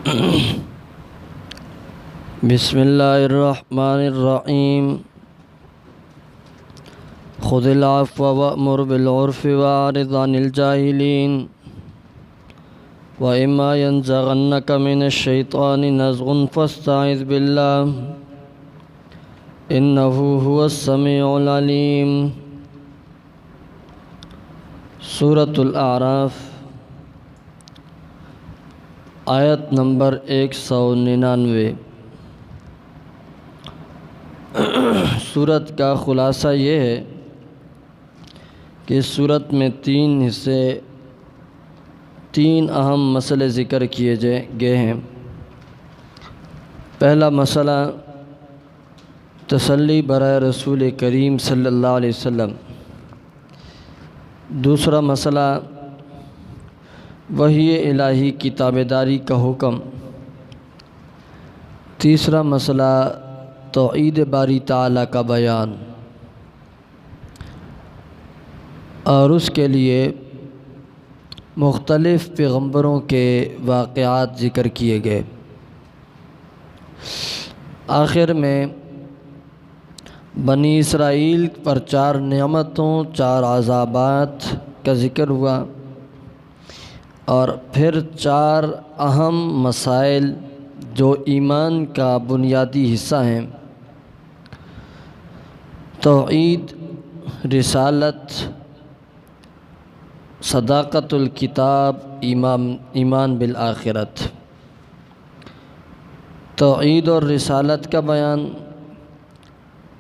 بسم اللہ الرحمن الرحیم خذ العفو وأمر بالعرف وأعرض عن الجاهلين وإما ينزغنك من الشيطان نزغ فاستعذ بالله إنه هو السميع العليم۔ سورۃ الاعراف آیت نمبر 199۔ سورت کا خلاصہ یہ ہے کہ اس سورت میں 3 حصے 3 اہم مسئلے ذکر کیے گئے ہیں۔ پہلا مسئلہ تسلی برائے رسول کریم صلی اللہ علیہ وسلم، دوسرا مسئلہ وحی الہی کی تابعداری کا حکم، تیسرا مسئلہ توحید باری تعالیٰ کا بیان، اور اس کے لیے مختلف پیغمبروں کے واقعات ذکر کیے گئے۔ آخر میں بنی اسرائیل پر 4 نعمتوں 4 عذابات کا ذکر ہوا، اور پھر 4 اہم مسائل جو ایمان کا بنیادی حصہ ہیں: توحید، رسالت، صداقت الکتاب، ایمان بالآخرت۔ توحید اور رسالت کا بیان،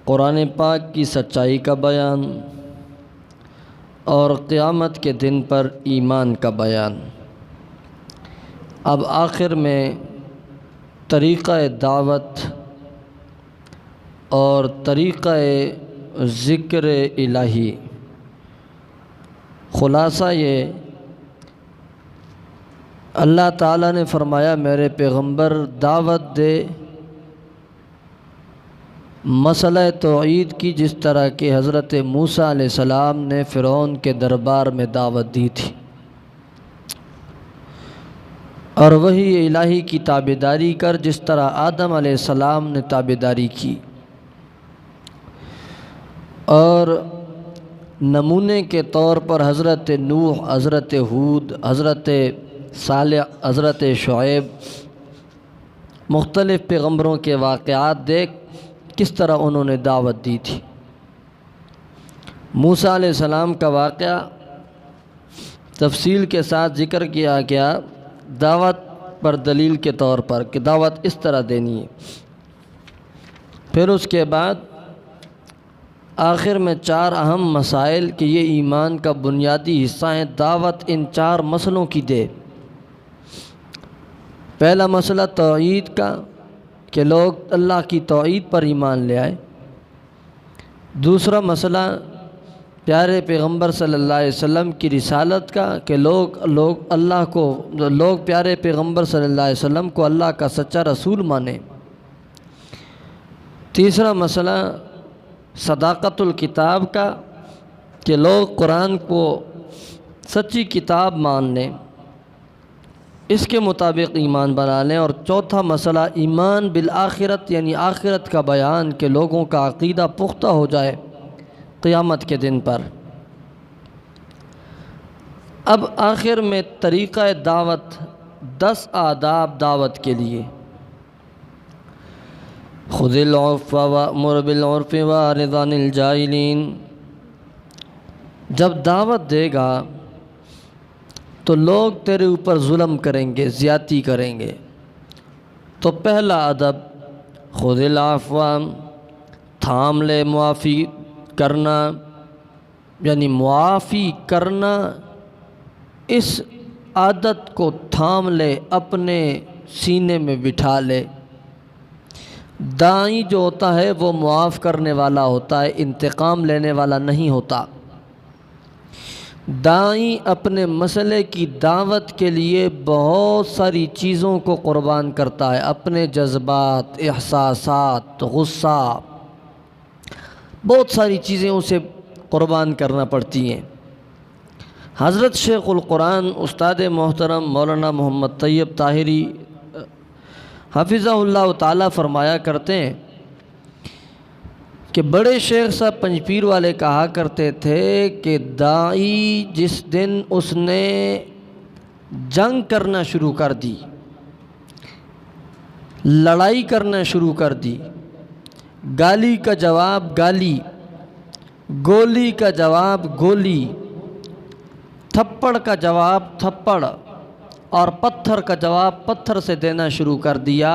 قرآن پاک کی سچائی کا بیان، اور قیامت کے دن پر ایمان کا بیان۔ اب آخر میں طریقہ دعوت اور طریقہ ذکر الہی۔ خلاصہ یہ، اللہ تعالیٰ نے فرمایا میرے پیغمبر دعوت دے مسئلہ توحید کی، جس طرح کہ حضرت موسیٰ علیہ السلام نے فرعون کے دربار میں دعوت دی تھی، اور وحی الہی کی تابعداری کر، جس طرح آدم علیہ السلام نے تابعداری کی۔ اور نمونے کے طور پر حضرت نوح، حضرت ہود، حضرت صالح، حضرت شعیب، مختلف پیغمبروں کے واقعات دیکھ کس طرح انہوں نے دعوت دی تھی۔ موسیٰ علیہ السلام کا واقعہ تفصیل کے ساتھ ذکر کیا گیا دعوت پر دلیل کے طور پر کہ دعوت اس طرح دینی ہے۔ پھر اس کے بعد آخر میں 4 اہم مسائل کہ یہ ایمان کا بنیادی حصہ ہیں، دعوت ان 4 مسئلوں کی دے۔ پہلا مسئلہ توحید کا کہ لوگ اللہ کی توحید پر ایمان لے آئے۔ دوسرا مسئلہ پیارے پیغمبر صلی اللہ علیہ وسلم کی رسالت کا کہ لوگ پیارے پیغمبر صلی اللہ علیہ وسلم کو اللہ کا سچا رسول مانیں۔ تیسرا مسئلہ صداقت الکتاب کا کہ لوگ قرآن کو سچی کتاب مان لیں، اس کے مطابق ایمان بنا لیں۔ اور چوتھا مسئلہ ایمان بالآخرت، یعنی آخرت کا بیان کہ لوگوں کا عقیدہ پختہ ہو جائے قیامت کے دن پر۔ اب آخر میں طریقہ دعوت، 10 آداب دعوت کے لیے۔ خذ العفو وأمر بالعرف وأعرض عن الجاهلين۔ جب دعوت دے گا تو لوگ تیرے اوپر ظلم کریں گے، زیادتی کریں گے، تو پہلا ادب خذ العفو، تھام لے، معافی کرنا، یعنی معافی کرنا، اس عادت کو تھام لے، اپنے سینے میں بٹھا لے۔ داعی جو ہوتا ہے وہ معاف کرنے والا ہوتا ہے، انتقام لینے والا نہیں ہوتا۔ داعی اپنے مسئلے کی دعوت کے لیے بہت ساری چیزوں کو قربان کرتا ہے، اپنے جذبات، احساسات، غصہ، بہت ساری چیزیں اسے قربان کرنا پڑتی ہیں۔ حضرت شیخ القرآن استاد محترم مولانا محمد طیب طاہری حافظہ اللہ تعالیٰ فرمایا کرتے ہیں کہ بڑے شیخ صاحب پنجپیر والے کہا کرتے تھے کہ داعی جس دن اس نے جنگ کرنا شروع کر دی، لڑائی کرنا شروع کر دی، گالی کا جواب گالی، گولی کا جواب گولی، تھپڑ کا جواب تھپڑ اور پتھر کا جواب پتھر سے دینا شروع کر دیا،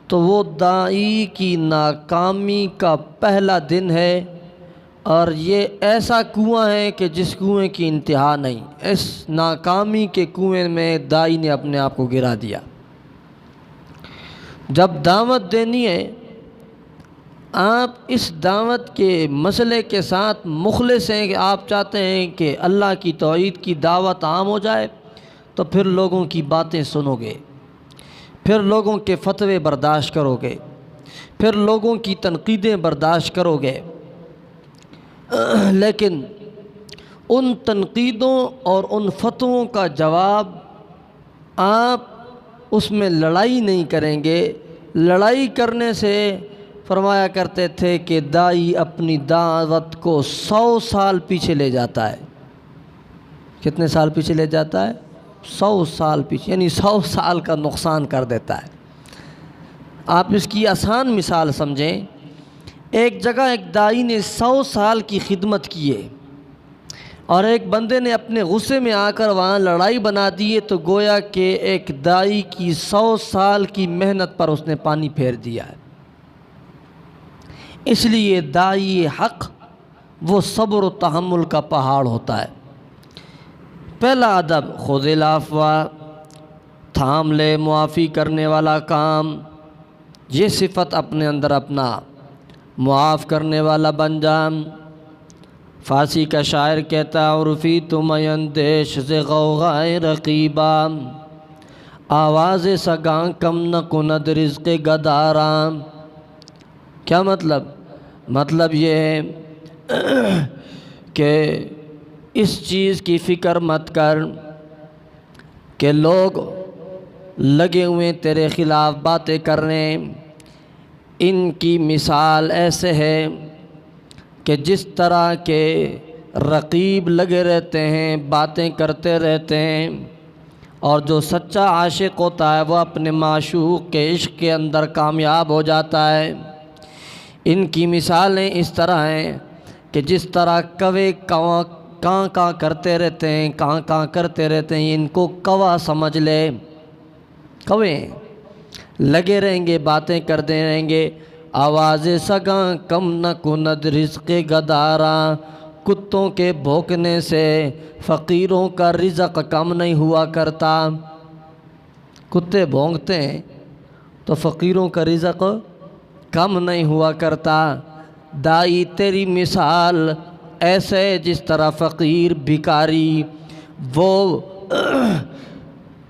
تو وہ داعی کی ناکامی کا پہلا دن ہے، اور یہ ایسا کنواں ہے کہ جس کنویں کی انتہا نہیں۔ اس ناکامی کے کنویں میں داعی نے اپنے آپ کو گرا دیا۔ جب دعوت دینی ہے، آپ اس دعوت کے مسئلے کے ساتھ مخلص ہیں کہ آپ چاہتے ہیں کہ اللہ کی توحید کی دعوت عام ہو جائے، تو پھر لوگوں کی باتیں سنو گے، پھر لوگوں کے فتوے برداشت کرو گے، پھر لوگوں کی تنقیدیں برداشت کرو گے، لیکن ان تنقیدوں اور ان فتووں کا جواب آپ اس میں لڑائی نہیں کریں گے۔ لڑائی کرنے سے فرمایا کرتے تھے کہ داعی اپنی دعوت کو 100 سال پیچھے لے جاتا ہے۔ کتنے سال پیچھے لے جاتا ہے؟ 100 سال پیچھے، یعنی 100 سال کا نقصان کر دیتا ہے۔ آپ اس کی آسان مثال سمجھیں، ایک جگہ ایک داعی نے 100 سال کی خدمت کی ہے، اور ایک بندے نے اپنے غصے میں آ کر وہاں لڑائی بنا دی ہے، تو گویا کہ ایک داعی کی 100 سال کی محنت پر اس نے پانی پھیر دیا ہے۔ اس لیے داعی حق وہ صبر و تحمل کا پہاڑ ہوتا ہے۔ پہلا ادب خذ العفو، تھام لے معافی کرنے والا کام، یہ صفت اپنے اندر اپنا، معاف کرنے والا بن جا۔ فارسی کا شاعر کہتا ہے عرفی تم اندیش سے غوغائے رقیبا، آواز سگاں کم نہ کند رزق گدارام۔ کیا مطلب یہ ہے کہ اس چیز کی فکر مت کر کہ لوگ لگے ہوئے تیرے خلاف باتیں کرنے۔ ان کی مثال ایسے ہے کہ جس طرح کے رقیب لگے رہتے ہیں، باتیں کرتے رہتے ہیں، اور جو سچا عاشق ہوتا ہے وہ اپنے معشوق کے عشق کے اندر کامیاب ہو جاتا ہے۔ ان کی مثالیں اس طرح ہیں کہ جس طرح کوے کاں کرتے رہتے ہیں، کاں کرتے رہتے ہیں، ان کو کوا سمجھ لے۔ کوے لگے رہیں گے، باتیں کرتے رہیں گے۔ آواز سگاں کم نہ کند رزق گداراں، کتوں کے بھونکنے سے فقیروں کا رزق کم نہیں ہوا کرتا۔ کتے بھونکتے ہیں تو فقیروں کا رزق کم نہیں ہوا کرتا۔ داعی تیری مثال ایسے جس طرح فقیر بھکاری، وہ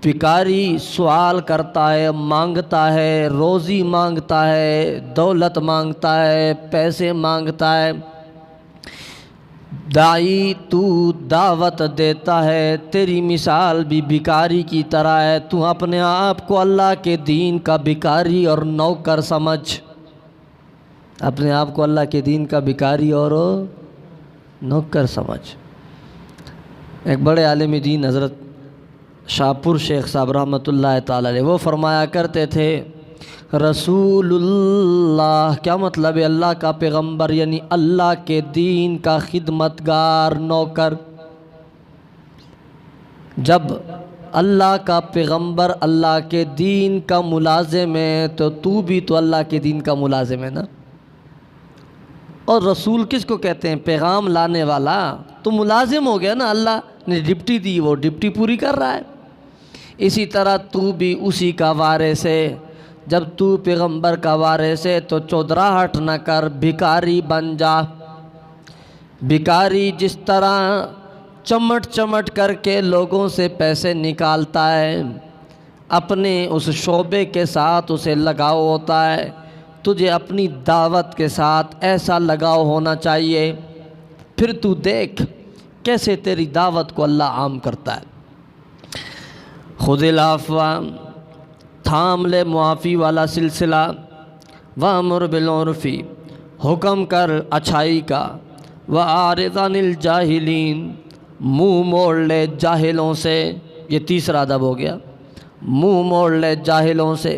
بھکاری سوال کرتا ہے، مانگتا ہے، روزی مانگتا ہے، دولت مانگتا ہے، پیسے مانگتا ہے۔ داعی تو دعوت دیتا ہے، تیری مثال بھی بھکاری کی طرح ہے۔ تو اپنے آپ کو اللہ کے دین کا بھکاری اور نوکر سمجھ، اپنے آپ کو اللہ کے دین کا بھکاری اور نوکر سمجھ۔ ایک بڑے عالم دین حضرت شاہپور شیخ صاحب رحمۃ اللہ تعالی علیہ، وہ فرمایا کرتے تھے رسول اللہ، کیا مطلب ہے؟ اللہ کا پیغمبر، یعنی اللہ کے دین کا خدمتگار، نوکر۔ جب اللہ کا پیغمبر اللہ کے دین کا ملازم ہے تو بھی تو اللہ کے دین کا ملازم ہے نا۔ اور رسول کس کو کہتے ہیں؟ پیغام لانے والا۔ تو ملازم ہو گیا نا، اللہ نے ڈپٹی دی، وہ ڈپٹی پوری کر رہا ہے۔ اسی طرح تو بھی اسی کا وارث ہے۔ جب تو پیغمبر کا وارث ہے تو چودراہٹ نہ کر، بھکاری بن جا۔ بھکاری جس طرح چمٹ کر کے لوگوں سے پیسے نکالتا ہے، اپنے اس شعبے کے ساتھ اسے لگاؤ ہوتا ہے، تجھے اپنی دعوت کے ساتھ ایسا لگاؤ ہونا چاہیے۔ پھر تو دیکھ کیسے تیری دعوت کو اللہ عام کرتا ہے۔ خذ العفو، تھام لے معافی والا سلسلہ، وَأْمُرْ بِالْعُرْفِ حکم کر اچھائی کا، وَأَعْرِضْ عَنِ الْجَاهِلِينَ منہ موڑ لے جاہلوں سے، یہ تیسرا ادب ہو گیا، منہ موڑ لے جاہلوں سے۔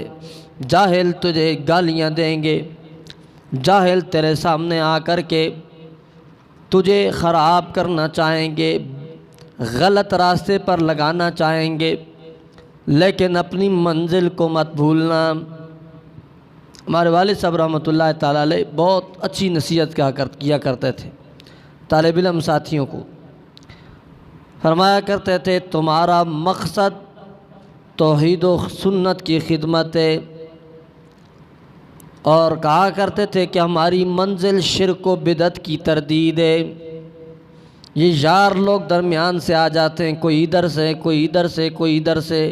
جاہل تجھے گالیاں دیں گے، جاہل تیرے سامنے آ کر کے تجھے خراب کرنا چاہیں گے، غلط راستے پر لگانا چاہیں گے، لیکن اپنی منزل کو مت بھولنا۔ ہمارے والد صاحب رحمۃ اللہ تعالیٰ علیہ بہت اچھی نصیحت کیا کرتے تھے طالب علم ساتھیوں کو۔ فرمایا کرتے تھے تمہارا مقصد توحید و سنت کی خدمت ہے، اور کہا کرتے تھے کہ ہماری منزل شرک و بدعت کی تردید ہے۔ یہ یار لوگ درمیان سے آ جاتے ہیں، کوئی ادھر سے کوئی ادھر سے کوئی ادھر سے،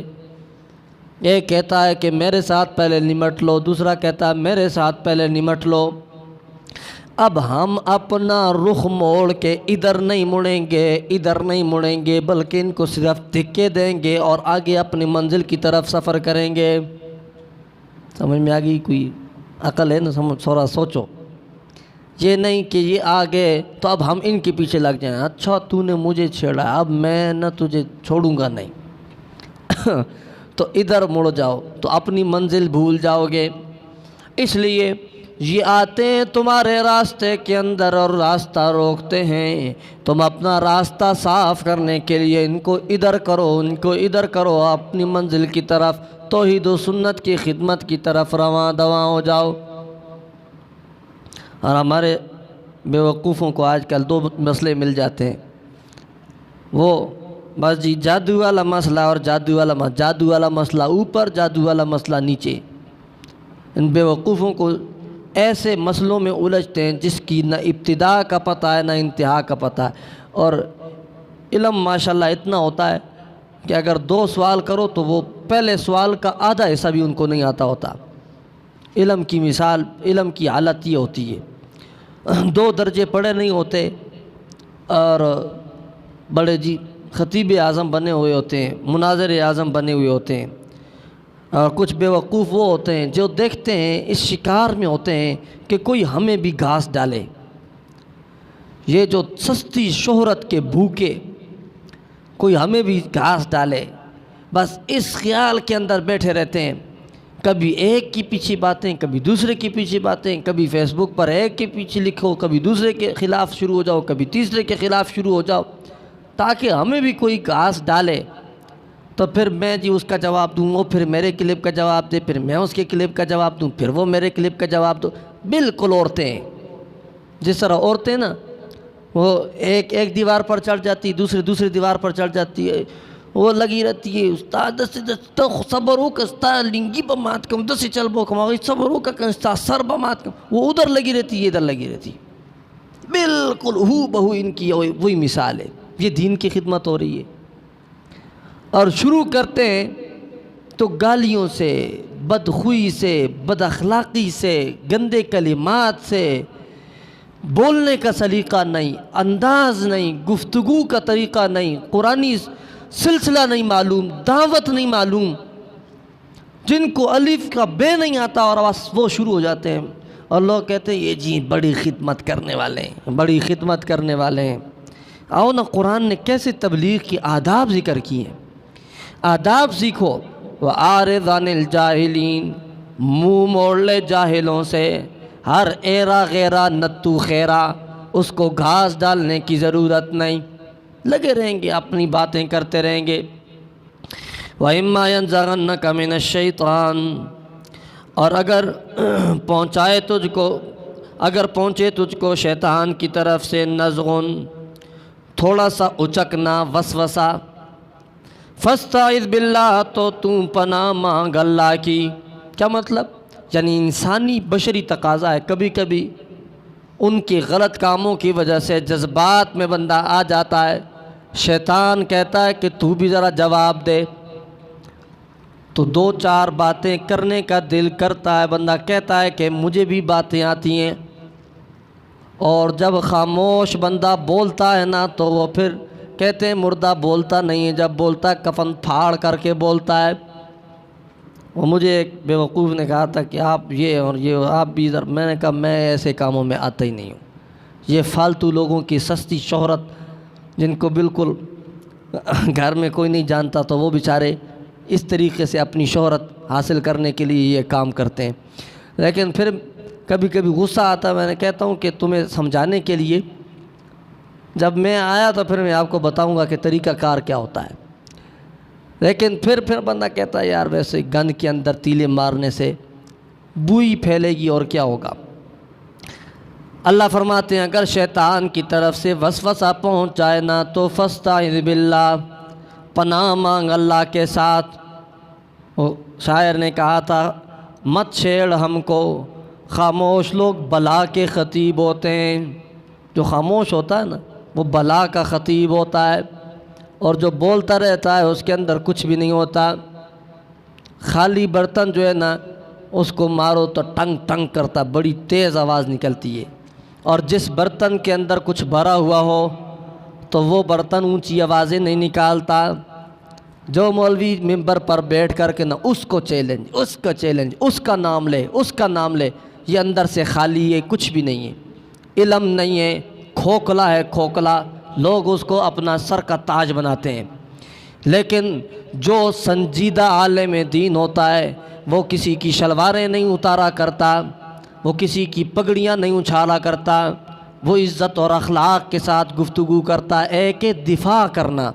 ایک کہتا ہے کہ میرے ساتھ پہلے نمٹ لو، دوسرا کہتا ہے میرے ساتھ پہلے نمٹ لو۔ اب ہم اپنا رخ موڑ کے ادھر نہیں مڑیں گے، ادھر نہیں مڑیں گے، بلکہ ان کو صرف دھکے دیں گے اور آگے اپنی منزل کی طرف سفر کریں گے۔ سمجھ میں آ گئی؟ کوئی عقل ہے نا؟ تھوڑا سوچو، یہ نہیں کہ یہ آگے تو اب ہم ان کے پیچھے لگ جائیں، اچھا تو نے مجھے چھیڑا اب میں نہ تجھے چھوڑوں گا نہیں تو ادھر مڑ جاؤ تو اپنی منزل بھول جاؤ گے۔ اس لیے یہ آتے ہیں تمہارے راستے کے اندر اور راستہ روکتے ہیں، تم اپنا راستہ صاف کرنے کے لیے ان کو ادھر کرو، ان کو ادھر کرو، اپنی منزل کی طرف توحید و سنت کی خدمت کی طرف رواں دواں ہو جاؤ۔ اور ہمارے بیوقوفوں کو آج کل دو مسئلے مل جاتے ہیں، وہ بس جی جادو والا مسئلہ اور جادو والا مسئلہ اوپر، جادو والا مسئلہ نیچے۔ ان بیوقوفوں کو ایسے مسئلوں میں الجھتے ہیں جس کی نہ ابتدا کا پتہ ہے نہ انتہا کا پتہ ہے، اور علم ماشاءاللہ اتنا ہوتا ہے کہ اگر 2 سوال کرو تو وہ پہلے سوال کا آدھا حصہ بھی ان کو نہیں آتا ہوتا۔ علم کی مثال، علم کی حالت یہ ہوتی ہے، 2 درجے پڑھے نہیں ہوتے اور بڑے جی خطیب اعظم بنے ہوئے ہوتے ہیں، مناظر اعظم بنے ہوئے ہوتے ہیں، اور کچھ بیوقوف وہ ہوتے ہیں جو دیکھتے ہیں، اس شکار میں ہوتے ہیں کہ کوئی ہمیں بھی گھاس ڈالے۔ یہ جو سستی شہرت کے بھوکے، کوئی ہمیں بھی گھاس ڈالے، بس اس خیال کے اندر بیٹھے رہتے ہیں۔ کبھی ایک کی پیچھے باتیں، کبھی دوسرے کی پیچھے باتیں، کبھی فیس بک پر ایک کے پیچھے لکھو، کبھی دوسرے کے خلاف شروع ہو جاؤ، کبھی تیسرے کے خلاف شروع ہو جاؤ، تاکہ ہمیں بھی کوئی گھاس ڈالے تو پھر میں جی اس کا جواب دوں، وہ پھر میرے کلپ کا جواب دے، پھر میں اس کے کلپ کا جواب دوں، پھر وہ میرے کلپ کا جواب دو۔ بالکل عورتیں ہیں، جس طرح عورتیں نا وہ ایک دیوار پر چڑھ جاتی، دوسری دیوار پر چڑھ جاتی ہے، وہ لگی رہتی ہے استاد تو صبروں کا استاد لنگی بمات کم دس چل بو کما صبروں کا استاد سر بمات کم، وہ ادھر لگی رہتی ہے ادھر لگی رہتی، بالکل ہو بہو ان کی وہی مثال ہے۔ یہ دین کی خدمت ہو رہی ہے، اور شروع کرتے ہیں تو گالیوں سے، بدخوئی سے، بد اخلاقی سے، گندے کلمات سے، بولنے کا سلیقہ نہیں، انداز نہیں، گفتگو کا طریقہ نہیں، قرآنی سلسلہ نہیں معلوم، دعوت نہیں معلوم، جن کو الف کا بے نہیں آتا اور بس وہ شروع ہو جاتے ہیں، اور لوگ کہتے ہیں یہ جی بڑی خدمت کرنے والے ہیں، بڑی خدمت کرنے والے ہیں۔ آؤ نا، قرآن نے کیسے تبلیغ کی آداب ذکر کی ہیں، آداب سیکھو۔ وَأَعْرِضْ عَنِ الْجَاهِلِينَ منہ موڑ لے جاہلوں سے، ہر ایرا غیرہ نتو خیرہ، اس کو گھاس ڈالنے کی ضرورت نہیں، لگے رہیں گے اپنی باتیں کرتے رہیں گے۔ وَإِمَّا يَنزَغَنَّكَ مِنَ الشَّيْطَانِ اور اگر پہنچے تجھ کو شیطان کی طرف سے نزغن تھوڑا سا اچکنا، وسوسہ، فاستعذ باللہ تو پناہ مانگ اللہ کی۔ کیا مطلب؟ یعنی انسانی بشری تقاضا ہے، کبھی کبھی ان کے غلط کاموں کی وجہ سے جذبات میں بندہ آ جاتا ہے، شیطان کہتا ہے کہ تو بھی ذرا جواب دے، تو 2-4 باتیں کرنے کا دل کرتا ہے، بندہ کہتا ہے کہ مجھے بھی باتیں آتی ہیں، اور جب خاموش بندہ بولتا ہے نا تو وہ پھر کہتے ہیں مردہ بولتا نہیں ہے، جب بولتا ہے کفن پھاڑ کر کے بولتا ہے۔ وہ مجھے ایک بیوقوف نے کہا تھا کہ آپ یہ اور یہ آپ بھی ادھر، میں نے کہا میں ایسے کاموں میں آتا ہی نہیں ہوں۔ یہ فالتو لوگوں کی سستی شہرت جن کو بالکل گھر میں کوئی نہیں جانتا، تو وہ بیچارے اس طریقے سے اپنی شہرت حاصل کرنے کے لیے یہ کام کرتے ہیں۔ لیکن پھر کبھی کبھی غصہ آتا ہے، میں نے کہتا ہوں کہ تمہیں سمجھانے کے لیے جب میں آیا تو پھر میں آپ کو بتاؤں گا کہ طریقہ کار کیا ہوتا ہے۔ لیکن پھر بندہ کہتا ہے یار ویسے گند کے اندر تیلے مارنے سے بوئی پھیلے گی اور کیا ہوگا۔ اللہ فرماتے ہیں اگر شیطان کی طرف سے وسوسہ پہنچ جائے نا تو فاستعذ باللہ، پناہ مانگ اللہ کے ساتھ۔ وہ شاعر نے کہا تھا مت چھیڑ ہم کو، خاموش لوگ بلا کے خطیب ہوتے ہیں۔ جو خاموش ہوتا ہے نا وہ بلا کا خطیب ہوتا ہے، اور جو بولتا رہتا ہے اس کے اندر کچھ بھی نہیں ہوتا۔ خالی برتن جو ہے نا اس کو مارو تو ٹنگ ٹنگ کرتا، بڑی تیز آواز نکلتی ہے، اور جس برتن کے اندر کچھ بھرا ہوا ہو تو وہ برتن اونچی آوازیں نہیں نکالتا۔ جو مولوی ممبر پر بیٹھ کر کے نا اس کو چیلنج، اس کا چیلنج، اس کا نام لے، اس کا نام لے، یہ اندر سے خالی ہے، کچھ بھی نہیں ہے، علم نہیں ہے، کھوکھلا ہے، کھوکھلا۔ لوگ اس کو اپنا سر کا تاج بناتے ہیں، لیکن جو سنجیدہ عالم دین ہوتا ہے وہ کسی کی شلواریں نہیں اتارا کرتا، وہ کسی کی پگڑیاں نہیں اچھالا کرتا، وہ عزت اور اخلاق کے ساتھ گفتگو کرتا ہے۔ ایک دفاع کرنا،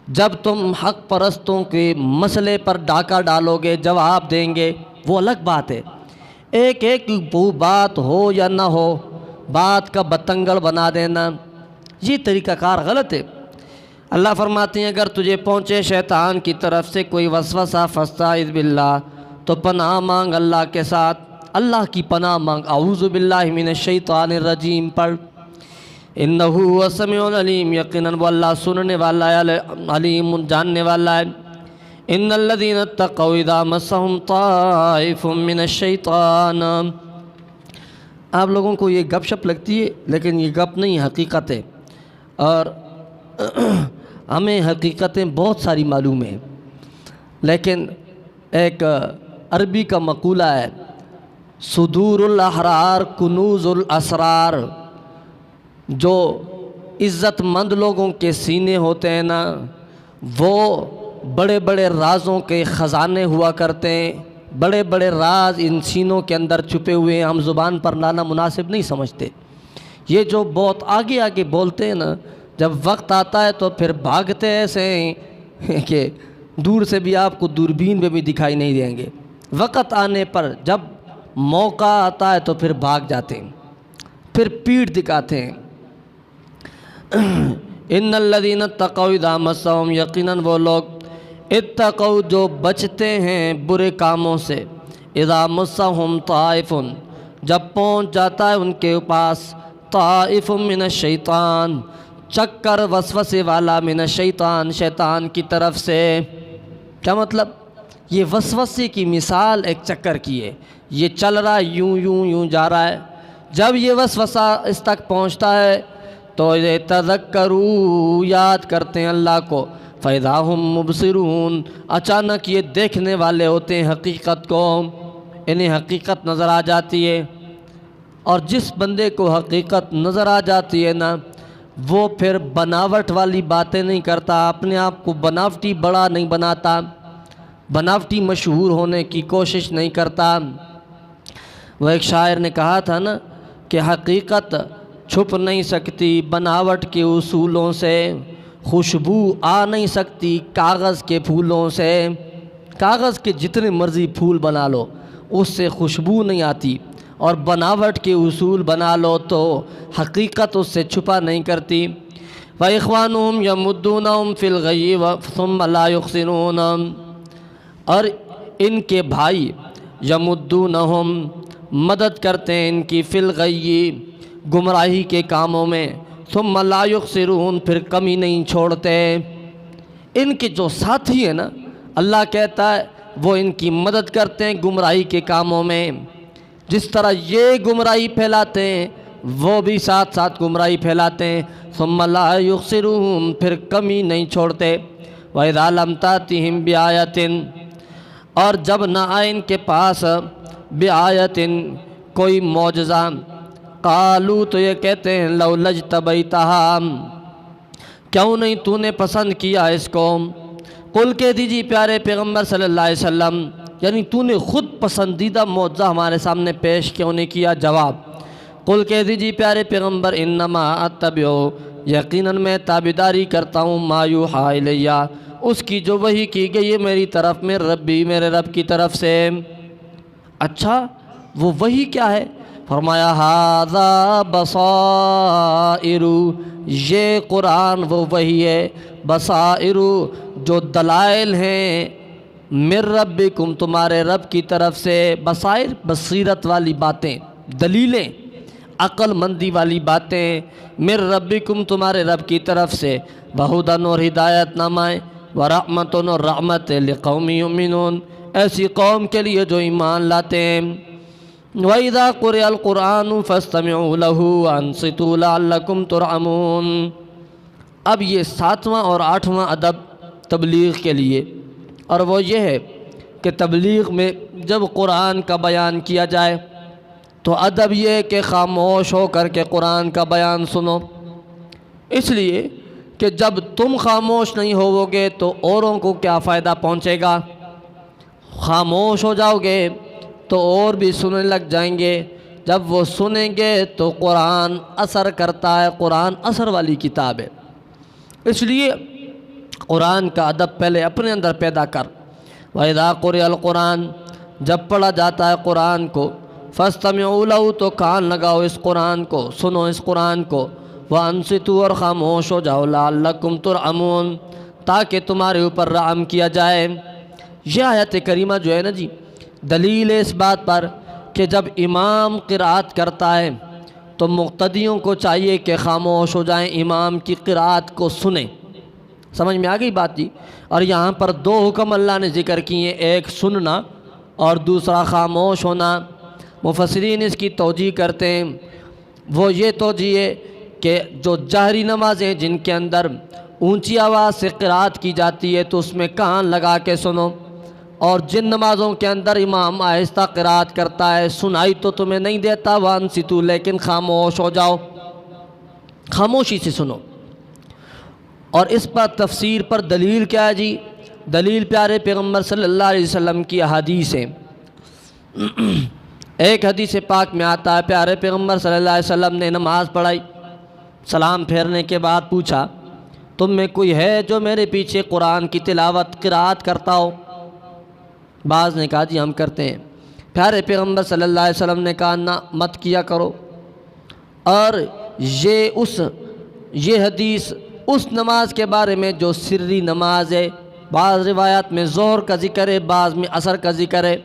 جب تم حق پرستوں کے مسئلے پر ڈاکہ ڈالو گے، جواب دیں گے، وہ الگ بات ہے۔ ایک ایک بات ہو یا نہ ہو، بات کا بتنگڑ بنا دینا، یہ طریقہ کار غلط ہے۔ اللہ فرماتے ہیں اگر تجھے پہنچے شیطان کی طرف سے کوئی وسوسہ فاستعذ باللہ، تو پناہ مانگ اللہ کے ساتھ، اللہ کی پناہ مانگ، اعوذ باللہ من الشیطان الرجیم پڑھ۔ انہ هو سمیع علیم، یقیناً وہ اللہ سننے والا ہے، علیم جاننے والا ہے۔ ان الذین اتقوا اذا مسهم طائف من الشیطان، آپ لوگوں کو یہ گپ شپ لگتی ہے لیکن یہ گپ نہیں، حقیقت ہے، اور ہمیں حقیقتیں بہت ساری معلوم ہیں، لیکن ایک عربی کا مقولہ ہے صدور الاحرار کنوز الاسرار، جو عزت مند لوگوں کے سینے ہوتے ہیں نا وہ بڑے بڑے رازوں کے خزانے ہوا کرتے ہیں، بڑے بڑے راز ان سینوں کے اندر چھپے ہوئے ہیں، ہم زبان پر لانا مناسب نہیں سمجھتے۔ یہ جو بہت آگے آگے بولتے ہیں نا، جب وقت آتا ہے تو پھر بھاگتے ایسے ہیں کہ دور سے بھی آپ کو دوربین میں بھی دکھائی نہیں دیں گے۔ وقت آنے پر جب موقع آتا ہے تو پھر بھاگ جاتے ہیں، پھر پیٹھ دکھاتے ہیں۔ ان الذین اتقوا اذا مسهم، یقیناً وہ لوگ اتقوا جو بچتے ہیں برے کاموں سے، اذا مسهم طائف، جب پہنچ جاتا ہے ان کے پاس، طائف من الشیطان، چکر وسوسے والا، من الشیطان، شیطان کی طرف سے۔ کیا مطلب؟ یہ وسوسے کی مثال ایک چکر کی ہے، یہ چل رہا ہے، یوں یوں یوں جا رہا ہے، جب یہ وسوسہ اس تک پہنچتا ہے تو یہ تذکروا، یاد کرتے ہیں اللہ کو، فَإِذَا هُمْ مُبْصِرُونَ، اچانک یہ دیکھنے والے ہوتے ہیں حقیقت کو، انہیں حقیقت نظر آ جاتی ہے۔ اور جس بندے کو حقیقت نظر آ جاتی ہے نا وہ پھر بناوٹ والی باتیں نہیں کرتا، اپنے آپ کو بناوٹی بڑا نہیں بناتا، بناوٹی مشہور ہونے کی کوشش نہیں کرتا۔ وہ ایک شاعر نے کہا تھا نا کہ حقیقت چھپ نہیں سکتی بناوٹ کے اصولوں سے، خوشبو آ نہیں سکتی کاغذ کے پھولوں سے۔ کاغذ کے جتنے مرضی پھول بنا لو اس سے خوشبو نہیں آتی، اور بناوٹ کے اصول بنا لو تو حقیقت اس سے چھپا نہیں کرتی۔ وَإِخْوَانُهُمْ يَمُدُّونَهُمْ فِي الْغَيِّ ثُمَّ لَا يُحْسِنُونَ، اور ان کے بھائی یمدونہم، مدد کرتے ہیں ان کی، فی الغی، گمراہی کے کاموں میں، ثم لا یخسرون، پھر کمی نہیں چھوڑتے۔ ان کے جو ساتھی ہیں نا، اللہ کہتا ہے وہ ان کی مدد کرتے ہیں گمراہی کے کاموں میں، جس طرح یہ گمراہی پھیلاتے ہیں وہ بھی ساتھ ساتھ گمراہی پھیلاتے ہیں۔ ثم لا یخسرون، پھر کمی نہیں چھوڑتے۔ وَإِذَا لَمْ تَأْتِهِمْ بِآیَةٍ، اور جب نہ آئے ان کے پاس بآیتن کوئی معجزہ، قالو تو یہ کہتے ہیں لو لجتبیتہا، کیوں نہیں تو نے پسند کیا اس کو؟ قل کہہ دیجیے پیارے پیغمبر صلی اللہ علیہ وسلم، یعنی تو نے خود پسندیدہ معجزہ ہمارے سامنے پیش کیوں نہیں کیا؟ جواب، قل کہہ دیجیے پیارے پیغمبر انما اتبع، یقیناً میں تابعداری کرتا ہوں ما یوحیٰ الیہ، اس کی جو وحی کی گئی ہے میری طرف، میرے رب کی طرف سے۔ اچھا وہ وحی کیا ہے؟ فرمایا ھذا بصائر، یہ قرآن وہ وحی ہے، بصائر جو دلائل ہیں، من ربکم تمہارے رب کی طرف سے، بصائر بصیرت والی باتیں، دلیلیں، عقل مندی والی باتیں، من ربکم تمہارے رب کی طرف سے، بہدن اور ہدایت نامائیں، ورحمت اور رحمت لقوم یؤمنون، ایسی قوم کے لیے جو ایمان لاتے ہیں۔ وَإِذَا قُرِئَ الْقُرْآنُ فَاسْتَمِعُوا لَهُ وَأَنصِتُوا لَعَلَّكُمْ تُرْحَمُونَ۔ اب یہ 7واں اور 8واں ادب تبلیغ کے لیے، اور وہ یہ ہے کہ تبلیغ میں جب قرآن کا بیان کیا جائے تو ادب یہ کہ خاموش ہو کر کے قرآن کا بیان سنو، اس لیے کہ جب تم خاموش نہیں ہوو گے تو اوروں کو کیا فائدہ پہنچے گا؟ خاموش ہو جاؤ گے تو اور بھی سننے لگ جائیں گے، جب وہ سنیں گے تو قرآن اثر کرتا ہے، قرآن اثر والی کتاب ہے، اس لیے قرآن کا ادب پہلے اپنے اندر پیدا کر۔ وَإِذَا قُرِئَ الْقُرْآنُ، جب پڑھا جاتا ہے قرآن کو، فَاسْتَمِعُوا لَهُ تو کان لگاؤ اس قرآن کو، سنو اس قرآن کو، وَأَنصِتُوا اور خاموش ہو جاؤ، لَعَلَّكُمْ تُرْحَمُونَ تاکہ تمہارے اوپر رحم کیا جائے۔ یہ آیت کریمہ جو ہے نا جی، دلیل ہے اس بات پر کہ جب امام قرأت کرتا ہے تو مقتدیوں کو چاہیے کہ خاموش ہو جائیں، امام کی قرأت کو سنیں۔ سمجھ میں آ گئی بات جی؟ اور یہاں پر 2 حکم اللہ نے ذکر کیے، ایک سننا اور دوسرا خاموش ہونا۔ مفسرین اس کی توجیہ کرتے ہیں، وہ یہ توجیہ ہے کہ جو جہری نمازیں جن کے اندر اونچی آواز سے قرأت کی جاتی ہے تو اس میں کان لگا کے سنو، اور جن نمازوں کے اندر امام آہستہ قرأت کرتا ہے، سنائی تو تمہیں نہیں دیتا وانصتو، لیکن خاموش ہو جاؤ، خاموشی سے سنو۔ اور اس پر تفسیر پر دلیل کیا ہے جی؟ دلیل پیارے پیغمبر صلی اللہ علیہ وسلم کی احادیث ہیں۔ ایک حدیث پاک میں آتا ہے پیارے پیغمبر صلی اللہ علیہ وسلم نے نماز پڑھائی، سلام پھیرنے کے بعد پوچھا تم میں کوئی ہے جو میرے پیچھے قرآن کی تلاوت قرأت کرتا ہو؟ بعض نے کہا جی ہم کرتے ہیں۔ پیارے پیغمبر صلی اللہ علیہ وسلم نے کہا نہ، مت کیا کرو۔ اور یہ حدیث اس نماز کے بارے میں جو سری نماز ہے، بعض روایات میں ظہر کا ذکر ہے، بعض میں عصر کا ذکر ہے،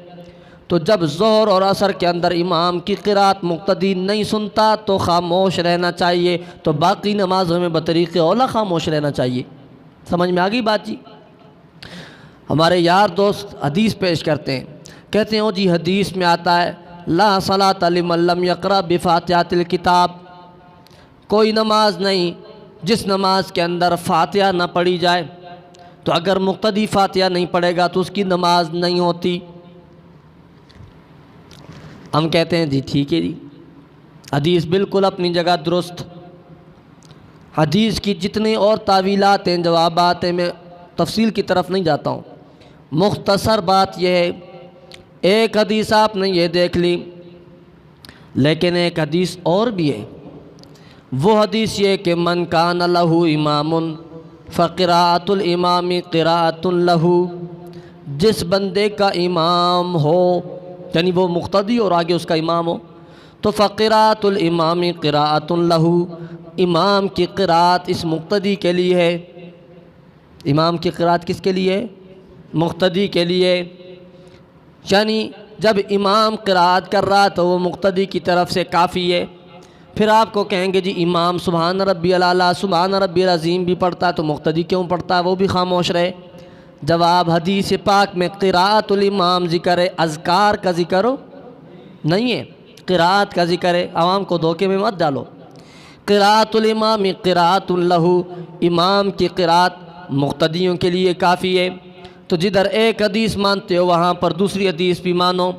تو جب ظہر اور عصر کے اندر امام کی قرأت مقتدی نہیں سنتا تو خاموش رہنا چاہیے، تو باقی نمازوں میں بطریق اولیٰ خاموش رہنا چاہیے۔ سمجھ میں آ گئی بات جی؟ ہمارے یار دوست حدیث پیش کرتے ہیں، کہتے ہیں جی حدیث میں آتا ہے لا صلاۃ لمن لم یقرأ بفاتحۃ الکتاب، کوئی نماز نہیں جس نماز کے اندر فاتحہ نہ پڑھی جائے، تو اگر مقتدی فاتحہ نہیں پڑھے گا تو اس کی نماز نہیں ہوتی۔ ہم کہتے ہیں جی ٹھیک ہے جی، حدیث بالکل اپنی جگہ درست۔ حدیث کی جتنی اور تعویلات ہیں، جوابات ہیں، میں تفصیل کی طرف نہیں جاتا ہوں، مختصر بات یہ ہے، ایک حدیث آپ نے یہ دیکھ لی، لیکن ایک حدیث اور بھی ہے، وہ حدیث یہ کہ من کان لہ امام فقراءۃ الامام قراءۃ لہ، جس بندے کا امام ہو، یعنی وہ مقتدی اور آگے اس کا امام ہو، تو فقراءۃ الامام قراءۃ لہ، امام کی قرأت اس مقتدی کے لیے ہے۔ امام کی قرأت کس کے لیے؟ مقتدی کے لیے۔ یعنی جب امام قرأت کر رہا تو وہ مقتدی کی طرف سے کافی ہے۔ پھر آپ کو کہیں گے جی امام سبحان ربی الاعلیٰ سبحان ربی العظیم بھی پڑھتا ہے تو مقتدی کیوں پڑھتا ہے، وہ بھی خاموش رہے؟ جواب حدیث پاک میں قراءت الامام ذکر ہے، اذکار کا ذکر ہو نہیں ہے، قراءت کا ذکر ہے، عوام کو دھوکے میں مت ڈالو۔ قراءت الامام قراءۃ لہ، امام کی قرأت مقتدیوں کے لیے کافی ہے۔ تو جدھر ایک حدیث مانتے ہو وہاں پر دوسری حدیث بھی مانو،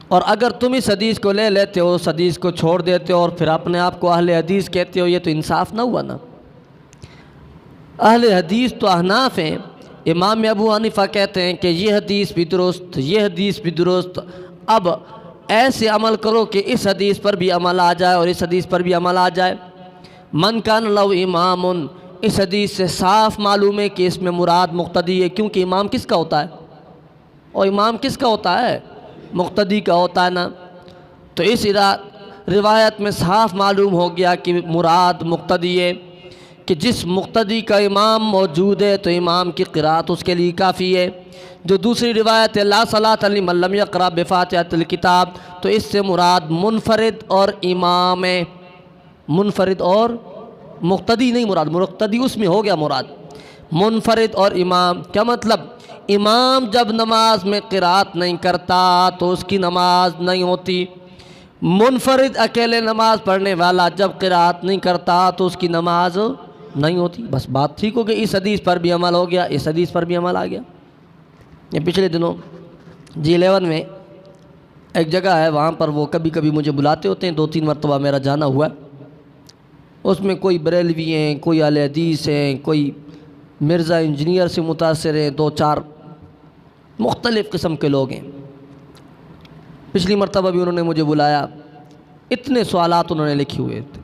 اور اگر تم اس حدیث کو لے لیتے ہو، اس حدیث کو چھوڑ دیتے ہو اور پھر اپنے آپ کو اہل حدیث کہتے ہو، یہ تو انصاف نہ ہوا نا۔ اہل حدیث تو احناف ہیں۔ امام ابو حنیفہ کہتے ہیں کہ یہ حدیث بھی درست، یہ حدیث بھی درست، اب ایسے عمل کرو کہ اس حدیث پر بھی عمل آ جائے اور اس حدیث پر بھی عمل آ جائے۔ من کان لو امام، اس حدیث سے صاف معلوم ہے کہ اس میں مراد مقتدی ہے، کیونکہ امام کس کا ہوتا ہے؟ اور امام کس کا ہوتا ہے؟ مقتدی کا ہوتا ہے نا۔ تو اس روایت میں صاف معلوم ہو گیا کہ مراد مقتدی ہے، کہ جس مقتدی کا امام موجود ہے تو امام کی قرأت اس کے لیے کافی ہے۔ جو دوسری روایت ہے لا صلاۃ لمن لم یقرأ بفاتحۃ الکتاب، تو اس سے مراد منفرد اور امام ہے، منفرد اور مقتدی نہیں مراد، مقتدی اس میں ہو گیا مراد، منفرد اور امام۔ کیا مطلب؟ امام جب نماز میں قرأت نہیں کرتا تو اس کی نماز نہیں ہوتی، منفرد اکیلے نماز پڑھنے والا جب قرأت نہیں کرتا تو اس کی نماز نہیں ہوتی۔ بس بات ٹھیک ہو گئی، اس حدیث پر بھی عمل ہو گیا، اس حدیث پر بھی عمل آ گیا۔ یہ پچھلے دنوں G11 میں ایک جگہ ہے، وہاں پر وہ کبھی کبھی مجھے بلاتے ہوتے ہیں، 2-3 مرتبہ میرا جانا ہوا ہے۔ اس میں کوئی بریلوی ہیں، کوئی اہل حدیث ہیں، کوئی مرزا انجینئر سے متاثر ہیں، 2-4 مختلف قسم کے لوگ ہیں۔ پچھلی مرتبہ بھی انہوں نے مجھے بلایا، اتنے سوالات انہوں نے لکھے ہوئے تھے،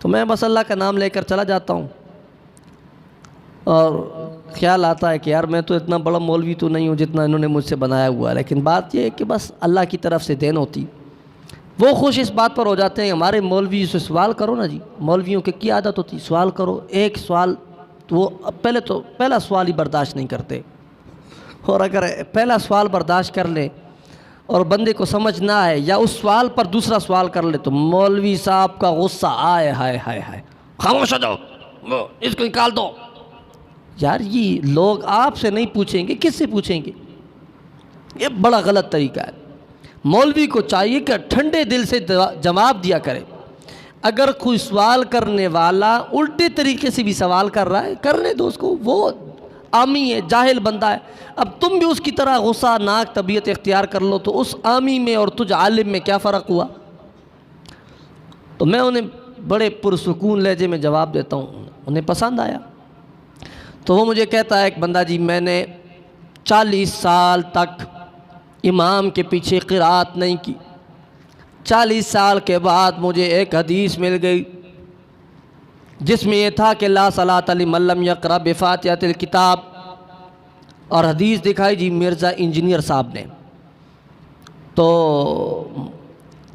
تو میں بس اللہ کا نام لے کر چلا جاتا ہوں، اور خیال آتا ہے کہ یار میں تو اتنا بڑا مولوی تو نہیں ہوں جتنا انہوں نے مجھ سے بنایا ہوا ہے، لیکن بات یہ ہے کہ بس اللہ کی طرف سے دین ہوتی۔ وہ خوش اس بات پر ہو جاتے ہیں ہمارے مولوی سے سوال کرو نا جی، مولویوں کی کیا عادت ہوتی، سوال کرو، ایک سوال تو وہ پہلا سوال ہی برداشت نہیں کرتے، اور اگر پہلا سوال برداشت کر لے اور بندے کو سمجھ نہ آئے یا اس سوال پر دوسرا سوال کر لے تو مولوی صاحب کا غصہ آئے ہائے ہائے ہائے، خاموش ہو جاؤ، اس کو نکال دو۔ یار یہ لوگ آپ سے نہیں پوچھیں گے، کس سے پوچھیں گے؟ یہ بڑا غلط طریقہ ہے۔ مولوی کو چاہیے کہ ٹھنڈے دل سے جواب دیا کرے۔ اگر کوئی سوال کرنے والا الٹے طریقے سے بھی سوال کر رہا ہے، کرنے دو اس کو، وہ عامی ہے، جاہل بندہ ہے۔ اب تم بھی اس کی طرح غصہ ناک طبیعت اختیار کر لو تو اس عامی میں اور تجھ عالم میں کیا فرق ہوا؟ تو میں انہیں بڑے پرسکون لہجے میں جواب دیتا ہوں، انہیں پسند آیا۔ تو وہ مجھے کہتا ہے ایک بندہ، جی میں نے 40 سال تک امام کے پیچھے قرأت نہیں کی، 40 سال کے بعد مجھے ایک حدیث مل گئی جس میں یہ تھا کہ لا صلاۃ لمن لم یقرأ بفاتحۃ الکتاب، اور حدیث دکھائی جی مرزا انجینئر صاحب نے۔ تو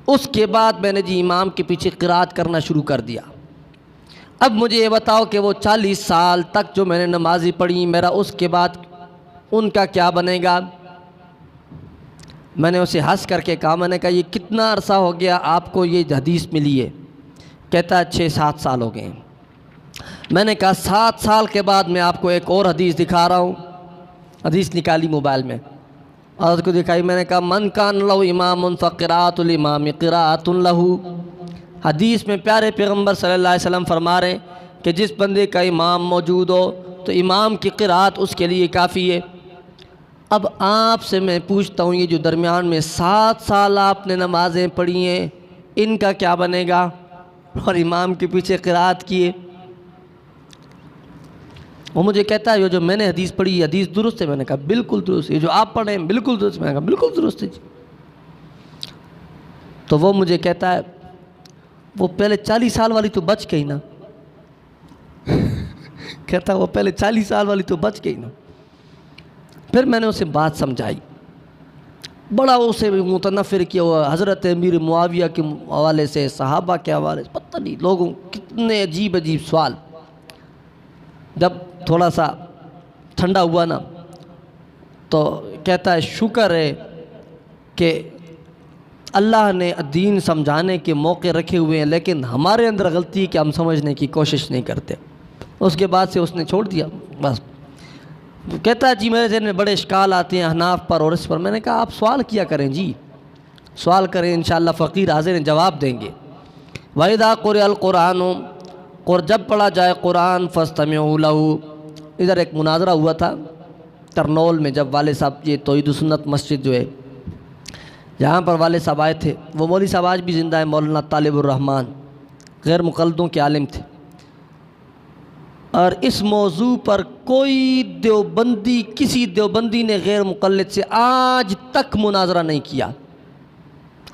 اس کے بعد میں نے جی امام کے پیچھے قرأت کرنا شروع کر دیا۔ اب مجھے یہ بتاؤ کہ وہ 40 سال تک جو میں نے نمازی پڑھی، میرا اس کے بعد ان کا کیا بنے گا؟ میں نے اسے ہنس کر کے کہا، میں نے کہا یہ کتنا عرصہ ہو گیا آپ کو یہ حدیث ملی ہے؟ کہتا ہے 6-7 سال ہو گئے ہیں۔ میں نے کہا 7 سال کے بعد میں آپ کو ایک اور حدیث دکھا رہا ہوں۔ حدیث نکالی موبائل میں اور اس کو دکھائی، میں نے کہا من کان لہ امام فقراۃ الامام قراۃ لہ۔ حدیث میں پیارے پیغمبر صلی اللہ علیہ وسلم فرما رہے ہیں کہ جس بندے کا امام موجود ہو تو امام کی قرأت اس کے لیے کافی ہے۔ اب آپ سے میں پوچھتا ہوں، یہ جو درمیان میں 7 سال آپ نے نمازیں پڑھی ہیں، ان کا کیا بنے گا؟ اور امام کے پیچھے قرأت کیے۔ وہ مجھے کہتا ہے یہ جو میں نے حدیث پڑھی یہ حدیث درست ہے؟ میں نے کہا بالکل درست ہے۔ یہ جو آپ پڑھیں بالکل درست ہے؟ میں نے کہا بالکل درست ہے جی۔ تو وہ مجھے کہتا ہے وہ پہلے 40 سال والی تو بچ گئی نا۔ کہتا وہ پہلے 40 سال والی تو بچ گئی نا۔ پھر میں نے اسے بات سمجھائی، بڑا اسے متنفر کیا ہوا حضرت امیر معاویہ کے حوالے سے، صحابہ کے حوالے سے، پتہ نہیں لوگوں کتنے عجیب عجیب سوال۔ جب تھوڑا سا ٹھنڈا ہوا نا تو کہتا ہے شکر ہے کہ اللہ نے دین سمجھانے کے موقع رکھے ہوئے ہیں، لیکن ہمارے اندر غلطی ہے کہ ہم سمجھنے کی کوشش نہیں کرتے۔ اس کے بعد سے اس نے چھوڑ دیا بس۔ کہتا ہے جی میرے ذہن میں بڑے اشکال آتے ہیں احناف پر اور اس پر۔ میں نے کہا آپ سوال کیا کریں جی، سوال کریں، انشاءاللہ فقیر حاضر ہیں، جواب دیں گے۔ وَإِذَا قُرِئَ الْقُرْآنُ، اور جب پڑھا جائے قرآن فَاسْتَمِعُوا لَهُ، ادھر ایک مناظرہ ہوا تھا کرنول میں، جب والد صاحب یہ توحید و سنت مسجد جو ہے جہاں پر والد صاحب آئے تھے، وہ مولوی صاحب آج بھی زندہ ہے، مولانا طالب الرحمن، غیر مقلدوں کے عالم تھے، اور اس موضوع پر کوئی دیوبندی، کسی دیوبندی نے غیر مقلد سے آج تک مناظرہ نہیں کیا۔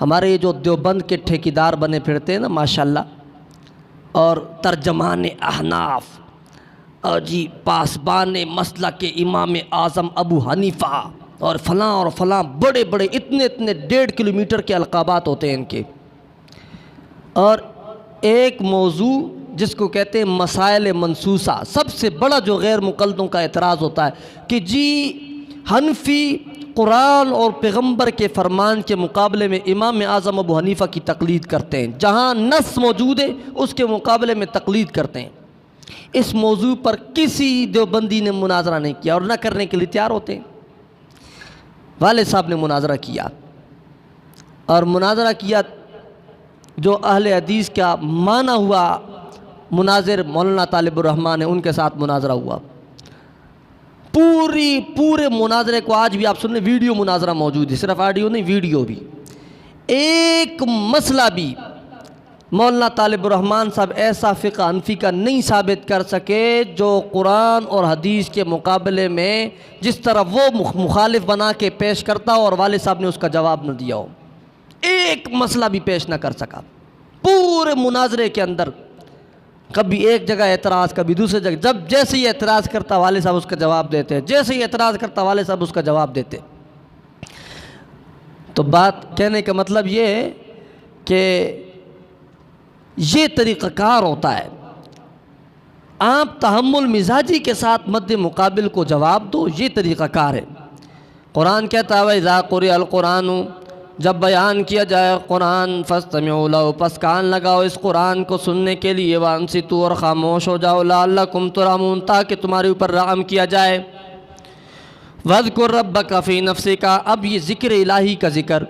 ہمارے یہ جو دیوبند کے ٹھیکیدار بنے پھرتے ہیں نا ماشاءاللہ، اور ترجمان احناف اور جی پاسبان مسلک کے امام اعظم ابو حنیفہ اور فلاں بڑے بڑے اتنے 1.5 کلومیٹر کے القابات ہوتے ہیں ان کے، اور ایک موضوع جس کو کہتے ہیں مسائل منسوسہ، سب سے بڑا جو غیر مقلدوں کا اعتراض ہوتا ہے کہ جی حنفی قرآن اور پیغمبر کے فرمان کے مقابلے میں امام اعظم ابو حنیفہ کی تقلید کرتے ہیں، جہاں نص موجود ہے اس کے مقابلے میں تقلید کرتے ہیں۔ اس موضوع پر کسی دیوبندی نے مناظرہ نہیں کیا اور نہ کرنے کے لیے تیار ہوتے ہیں۔ والد صاحب نے مناظرہ کیا، اور مناظرہ کیا جو اہل حدیث کا مانا ہوا مناظر مولانا طالب الرحمن ہے، ان کے ساتھ مناظرہ ہوا۔ پورے مناظرے کو آج بھی آپ سن لیں، ویڈیو مناظرہ موجود ہے، صرف آڈیو نہیں ویڈیو بھی۔ ایک مسئلہ بھی مولانا طالب الرحمن صاحب ایسا فقہ حنفی کا نہیں ثابت کر سکے جو قرآن اور حدیث کے مقابلے میں جس طرح وہ مخالف بنا کے پیش کرتا ہو اور والد صاحب نے اس کا جواب نہ دیا ہو، ایک مسئلہ بھی پیش نہ کر سکا پورے مناظرے کے اندر۔ کبھی ایک جگہ اعتراض، کبھی دوسری جگہ، جب جیسے ہی اعتراض کرتا والد صاحب اس کا جواب دیتے، جیسے ہی اعتراض کرتا والد صاحب اس کا جواب دیتے۔ تو بات کہنے کا مطلب یہ ہے کہ یہ طریقہ کار ہوتا ہے، آپ تحمل مزاجی کے ساتھ مد مقابل کو جواب دو، یہ طریقہ کار ہے۔ قرآن کہتا ہے وَإِذَا قُرِئَ الْقُرْآنُ، جب بیان کیا جائے قرآن فَاسْتَمِعُوا لَهُ، پس کان لگاؤ اس قرآن کو سننے کے لیے، وَأَنصِتُوا، اور خاموش ہو جاؤ، لَعَلَّكُمْ تُرْحَمُونَ، تاکہ تمہارے اوپر رحم کیا جائے۔ وَاذْكُرْ رَبَّكَ فِي نَفْسِكَ، اب یہ ذکر الہی کا ذکر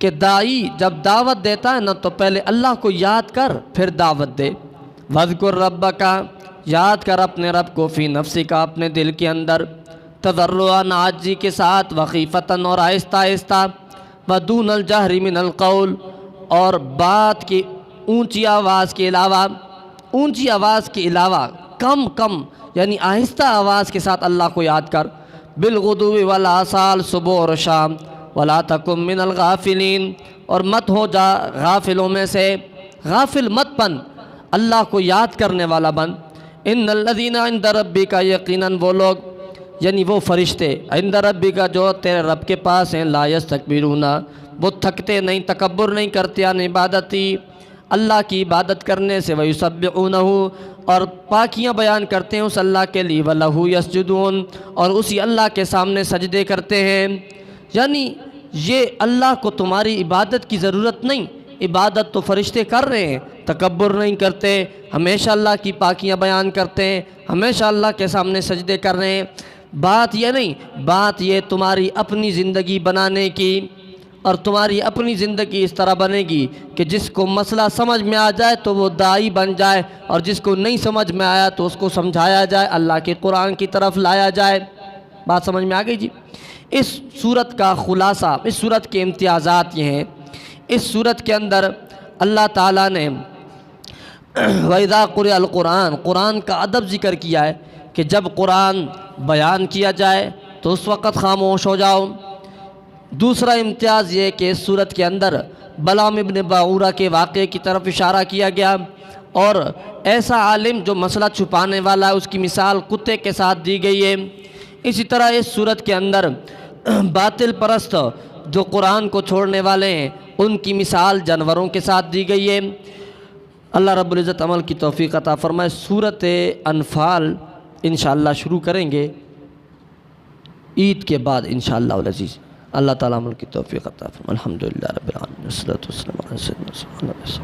کہ داعی جب دعوت دیتا ہے نا تو پہلے اللہ کو یاد کر پھر دعوت دے۔ وَاذْكُرْ رَبَّكَ، یاد کر اپنے رب کو، فی نفسک، اپنے دل کے اندر، تضرعاً، عاجزی کے ساتھ، وخیفتاً، اور آہستہ آہستہ، وَدُونَ الْجَهْرِ مِنَ الْقَوْلِ، اور بات کی اونچی آواز کے علاوہ کم یعنی آہستہ آواز کے ساتھ اللہ کو یاد کر، بالغدو والآصال، صبح اور شام، وَلَا تَكُن مِّنَ الْغَافِلِينَ، اور مت ہو جا غافلوں میں سے، غافل مت بن، اللہ کو یاد کرنے والا بن۔ اِنَّ الَّذِينَ عِندَ رَبِّكَ، یقیناً وہ لوگ، یعنی وہ فرشتے، عند ربک، جو تیرے رب کے پاس ہیں، لا یستکبرون، وہ تھکتے نہیں، تکبر نہیں کرتے، عن عبادتی، اللہ کی عبادت کرنے سے، ویسبحونہ، اور پاکیاں بیان کرتے ہیں اس اللہ کے لیے، وَلَهُ یسجدون، اور اسی اللہ کے سامنے سجدے کرتے ہیں۔ یعنی یہ اللہ کو تمہاری عبادت کی ضرورت نہیں، عبادت تو فرشتے کر رہے ہیں، تکبر نہیں کرتے، ہمیشہ اللہ کی پاکیاں بیان کرتے ہیں، ہمیشہ اللہ کے سامنے سجدے کر رہے ہیں۔ بات یہ نہیں، بات یہ تمہاری اپنی زندگی بنانے کی، اور تمہاری اپنی زندگی اس طرح بنے گی کہ جس کو مسئلہ سمجھ میں آ جائے تو وہ داعی بن جائے، اور جس کو نہیں سمجھ میں آیا تو اس کو سمجھایا جائے، اللہ کے قرآن کی طرف لایا جائے۔ بات سمجھ میں آ گئی جی؟ اس صورت کا خلاصہ، اس صورت کے امتیازات یہ ہیں۔ اس صورت کے اندر اللہ تعالیٰ نے وَإِذَا قُرِئَ الْقُرْآنُ، قرآن کا ادب ذکر کیا ہے کہ جب قرآن بیان کیا جائے تو اس وقت خاموش ہو جاؤ۔ دوسرا امتیاز یہ کہ اس صورت کے اندر بلعام ابن باعورہ کے واقعے کی طرف اشارہ کیا گیا، اور ایسا عالم جو مسئلہ چھپانے والا ہے اس کی مثال کتے کے ساتھ دی گئی ہے۔ اسی طرح اس صورت کے اندر باطل پرست جو قرآن کو چھوڑنے والے ہیں ان کی مثال جانوروں کے ساتھ دی گئی ہے۔ اللہ رب العزت عمل کی توفیق عطا فرمائے۔ سورۃ انفال انشاءاللہ شروع کریں گے عید کے بعد انشاءاللہ العزیز۔ اللہ تعالیٰ عمل کی توفیق عطا فرمائے۔ الحمدللہ رب العالمین، والصلاۃ والسلام علی سیدنا رسول اللہ۔